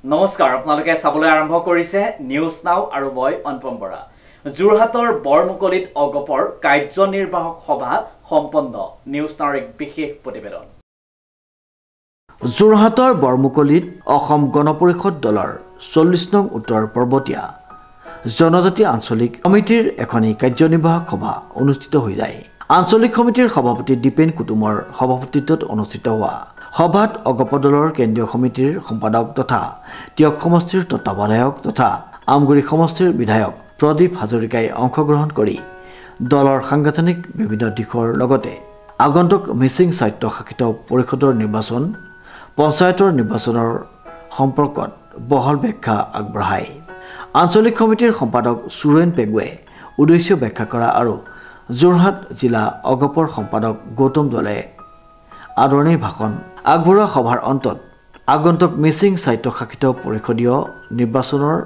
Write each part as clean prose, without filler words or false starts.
নমস্কাৰ, আপোনালোকে চাবলৈ আৰম্ভ কৰিছে নিউজ নাও আৰু মই অনুপম বৰা। যোৰহাটৰ বৰমুকলিত অগপৰ কাৰ্যনিৰ্বাহক সভা সম্পন্ন। নিউজ নাওৰ এক বিশেষ প্ৰতিবেদন। যোৰহাটৰ বৰমুকলিত অসম গণ পৰিষদ দলৰ 40 নং উত্তৰ পৰ্বতীয়া জনজাতি আঞ্চলিক কমিটিৰ এখনি কাৰ্যনিৰ্বাহক সভা অনুষ্ঠিত হৈ যায়। আঞ্চলিক কমিটিৰ সভাপতি দীপেন কুটুমৰ সভাপতিত্বত অনুষ্ঠিত হোৱা সভাত অগপ দলৰ কেন্দ্ৰীয় সমিতিৰ সম্পাদক তথা টিয়ক সমষ্টিৰ তত্ত্বাৱধায়ক তথা আমগুৰি সমষ্টিৰ বিধায়ক প্ৰদীপ হাজৰিকাই অংশগ্ৰহণ কৰি দলৰ সাংগঠনিক বিভিন্ন দিশৰ লগতে আগন্তুক মিচিং স্বায়ত্ত শাসিত পৰিষদৰ নিৰ্বাচন পঞ্চায়তৰ নিৰ্বাচনৰ সম্পৰ্কত বহল ব্যাখ্যা আগবঢ়ায়। আঞ্চলিক কমিটিৰ সম্পাদক সুৰেন পেগুৱে উদ্দেশ্য ব্যাখ্যা কৰা আৰু যোৰহাট জিলা অগপৰ সম্পাদক গৌতম দলে আদৰণি ভাষণ আগবঢ়োৱা সভাৰ অন্তত আগন্তুক মিচিং স্বায়ত্ত শাসিত পৰিষদীয় নিৰ্বাচনৰ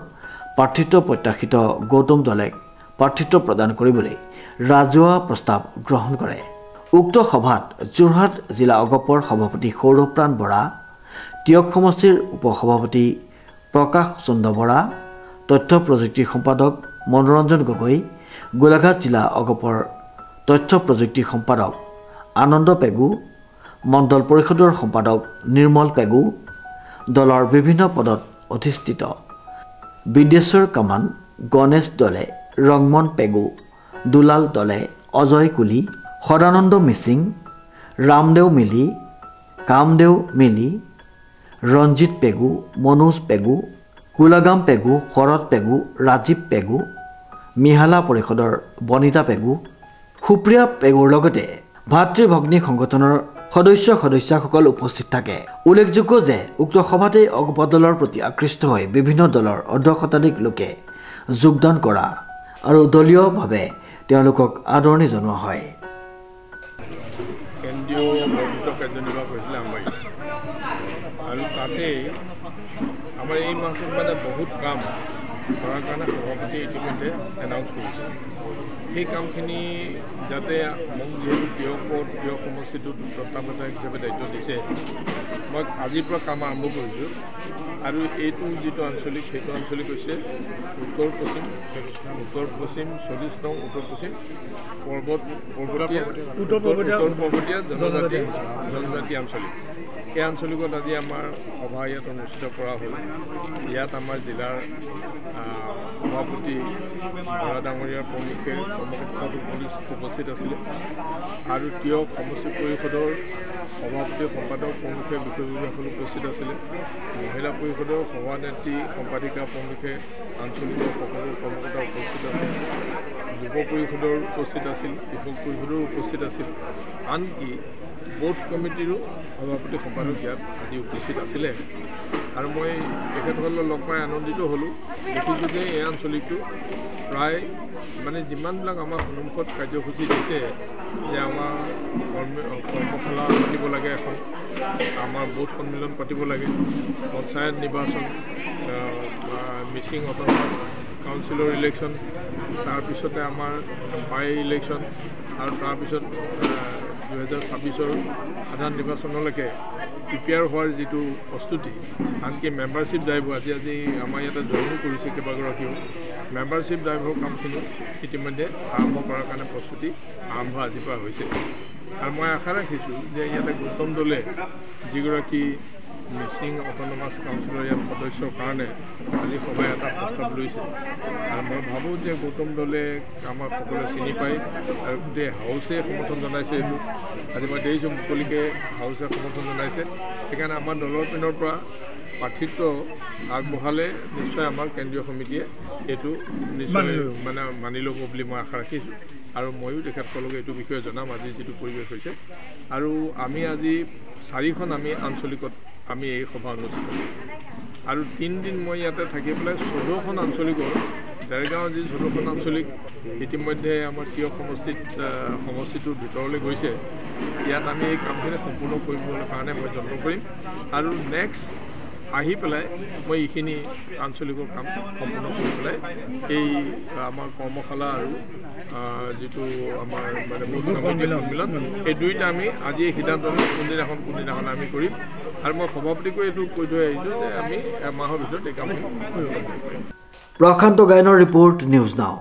প্ৰাৰ্থিত্ব প্ৰত্যাশিত গৌতম দলে প্ৰাৰ্থিত্ব প্ৰদান কৰিবলৈ ৰাজহুৱা প্ৰস্তাৱ গ্ৰহণ কৰে। উক্ত সভাত যোৰহাট জিলা অগপৰ সভাপতি সৌৰভপ্ৰাণ বৰা, টিয়ক সমষ্টিৰ উপসভাপতি প্ৰকাশ চন্দ্ৰ বৰা, তথ্য প্ৰযুক্তি সম্পাদক মনোৰঞ্জন গগৈ, গোলাঘাট জিলা অগপৰ তথ্য প্ৰযুক্তি সম্পাদক আনন্দ পেগু, মণ্ডল পৰিষদৰ সম্পাদক নিৰ্মল পেগু, দলৰ বিভিন্ন পদত অধিষ্ঠিত বিদ্যেশ্বৰ কামান, গণেশ দলে, ৰংমন পেগু, দুলাল দলে, অজয় কুলি, সদানন্দ মিচিং, ৰামদেও মিলি, কামদেও মিলি, ৰঞ্জিত পেগু, মনোজ পেগু, কুলাগাম পেগু, শৰৎ পেগু, ৰাজীৱ পেগু, মিহালা পৰিষদৰ বনিতা পেগু, সুপ্ৰিয়া পেগুৰ লগতে ভাতৃ ভগ্নী সংগঠনৰ সদস্যসকল উপস্থিত থাকে। উল্লেখযোগ্য যে উক্ত সভাতে অগপ দলৰ প্ৰতি আকৃষ্ট হৈ বিভিন্ন দলৰ অৰ্ধশতাধিক লোকে যোগদান কৰা আৰু দলীয়ভাৱে তেওঁলোকক আদৰণি জনোৱা হয়। কেন্দ্ৰীয় কাৰ্যনিৰ্বাহক হৈছিলে আমাৰ আৰু তাতে আমাৰ এই মাহটোত মানে বহুত কাম কৰাৰ কাৰণে সভাপতি ইতিমধ্যে এনাউন্স কৰিছে। সেই কামখিনি যাতে মোক যিহেতু প্ৰিয় সমষ্টিটোত তত্ত্বাৱধায়ক হিচাপে দায়িত্ব দিছে, মই আজিৰ পৰা কাম আৰম্ভ কৰিছোঁ। আৰু এইটো যিটো আঞ্চলিক সেইটো আঞ্চলিক হৈছে উত্তৰ পশ্চিম 40 নং উত্তৰ পশ্চিম পৰ্বতীয়া জনজাতি আঞ্চলিক। এই আঞ্চলিকত আজি আমাৰ সভা ইয়াত অনুষ্ঠিত কৰা হ'ল। ইয়াত আমাৰ জিলাৰ সভাপতি বৰা ডাঙৰীয়াৰ প্ৰমুখে উপস্থিত আছিলে আৰু টিয়ক সমষ্টি পৰিষদৰ সভাপতি সম্পাদক প্ৰমুখে বিষয়ববীয়াসকল উপস্থিত আছিলে। মহিলা পৰিষদৰ সভানেত্ৰী সম্পাদিকা প্ৰমুখে আঞ্চলিকৰ সকলো কৰ্মকৰ্তা উপস্থিত আছিল। যুৱ পৰিষদৰ উপস্থিত আছিল, কৃষক পৰিষদৰো উপস্থিত আছিল, আনকি বোৰ্ড কমিটিৰো সভাপতি সম্পাদক ইয়াত আজি উপস্থিত আছিলে। আৰু মই তেখেতসকলক লগ পাই আনন্দিত হ'লোঁ। দেখিছোঁ যে এই আঞ্চলিকটো প্ৰায় মানে যিমানবিলাক আমাৰ সন্মুখত কাৰ্যসূচী দিছে যে আমাৰ কৰ্মশালা পাতিব লাগে, এখন আমাৰ বোৰ্ড সন্মিলন পাতিব লাগে, পঞ্চায়ত নিৰ্বাচন, মিচিং অট'নমাছ কাউন্সিলৰ ইলেকশ্যন, তাৰপিছতে আমাৰ বাই ইলেকশ্যন আৰু তাৰপিছত 2026 সাধাৰণ নিৰ্বাচনলৈকে প্ৰিপেয়াৰ হোৱাৰ যিটো প্ৰস্তুতি, আনকি মেম্বাৰশ্বিপ ড্ৰাইভ আজি আমাৰ ইয়াতে জইনো কৰিছে কেইবাগৰাকীও। মেম্বাৰশ্বিপ ড্ৰাইভৰ কামখিনি ইতিমধ্যে আৰম্ভ কৰাৰ কাৰণে প্ৰস্তুতি আৰম্ভ আজিৰ পৰা হৈছে। আৰু মই আশা ৰাখিছোঁ যে ইয়াতে গৌতম দলে যিগৰাকী মিচিং অট'নমাছ কাউন্সিলৰ ইয়াত সদস্যৰ কাৰণে আজি সভাই এটা প্ৰস্তাৱ লৈছে। আৰু মই ভাবোঁ যে গৌতম দলে আমাক সকলোৱে চিনি পায় আৰু গোটেই হাউচে সমৰ্থন জনাইছে। এইটো আজি মই দেখিছোঁ মুকলিকে হাউচে সমৰ্থন জনাইছে। সেইকাৰণে আমাৰ দলৰ পিনৰ পৰা প্ৰাৰ্থিত্ব আগবঢ়ালে নিশ্চয় আমাৰ কেন্দ্ৰীয় সমিতিয়ে এইটো নিশ্চয় মানি ল'ব বুলি মই আশা ৰাখিছোঁ। আৰু ময়ো তেখেতসকলক এইটো বিষয়ে জনাম আজি যিটো পৰিৱেশ হৈছে। আৰু আমি আজি 4খন আমি আঞ্চলিকত আমি এই সভা অনুষ্ঠিত কৰিম আৰু 3 দিন মই ইয়াতে থাকি পেলাই 14খন আঞ্চলিকৰ দেৰগাঁও যি 14খন আঞ্চলিক ইতিমধ্যে আমাৰ টিয়ক সমষ্টিটোৰ ভিতৰলৈ গৈছে। ইয়াত আমি এই কামখিনি সম্পূৰ্ণ কৰিবলৈ কাৰণে মই যত্ন কৰিম আৰু নেক্সট আহি পেলাই মই এইখিনি আঞ্চলিকৰ কাম সম্পূৰ্ণ কৰি পেলাই এই আমাৰ কৰ্মশালা আৰু যিটো আমাৰ মানে সন্মিলন এই দুইটা আমি আজি সিদ্ধান্ত কোনদিনাখন আমি কৰিম আৰু মই সভাপতিকো এইটো কৈ থৈ আহিছোঁ যে আমি এমাহৰ ভিতৰত এই কামখিনি কৰিব পাৰিম। প্ৰশান্ত গায়নৰ ৰিপৰ্ট, নিউজ নাও।